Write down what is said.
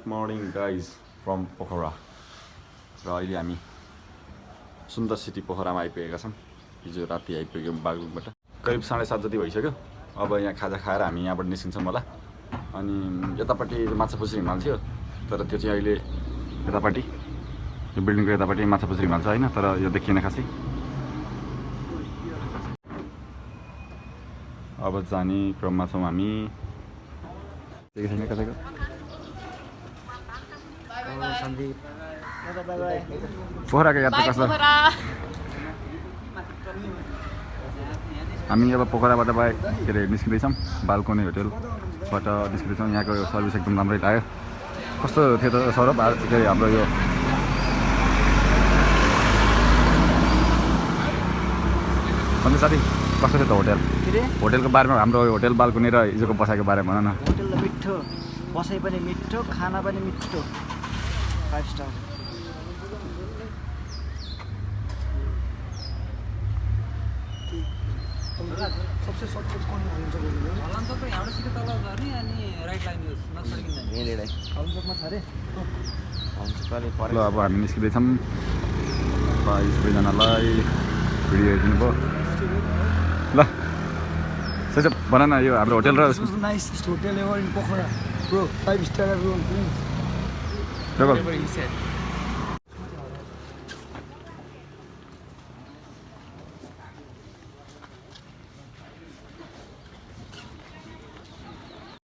Good morning guys from Pokhara. र अहिले हामी सुन्दर सिटी पोखरामा आइपुगेका छौँ। हिजो राति आइपुग्यौँ बागलुङबाट। करिब 7:30 जति भइसक्यो। अब यहाँ खाजा खाएर हामी यहाँबाट निस्किन्छौँ होला। अनि यतापट्टि माछापुछ्री हिमाल थियो, तर त्यो चाहिँ अहिले यतापट्टि यो बिल्डिङको यतापट्टि माछापुछ्री हिमाल छ हैन, तर यो देखिएन खासै। अब जाने क्रममा छौँ हामी। संदीप पोखराको यात्रा कस्तो? हामी अब पोखराबाट के अरे निस्किँदैछौँ। बाल्कोनी होटेलबाट निस्किँदैछौँ। यहाँको सर्भिस एकदम राम्रै लाग्यो। कस्तो थियो त सौरभ? के अरे हाम्रो यो भन्नु साथी कस्तो थियो त होटेल? होटेलको बारेमा, हाम्रो होटेल बाल्कोनी र हिजोको बसाइको बारेमा भन न। होटेल त मिठो, बसाइ पनि मिठो, खाना पनि मिठो, 5 स्टार। सबसे सर्टकट कौन हुन्छ बोल्नु? हलन चोक यहाँबाट सिधै तल झर्ने अनि राइट लाइन युज नसकिन जाने। यहीँले हलन चोकमा छ रे। हलन चोकले परे। ल अब हामी निस्किँदैछौँ। भाइ सबैजनालाई भिडियो हेरिदिनु भयो। ल सही भन न, यो हाम्रो होटेल र nice hotel ever in Pokhara bro, 5 star everyone please. Double.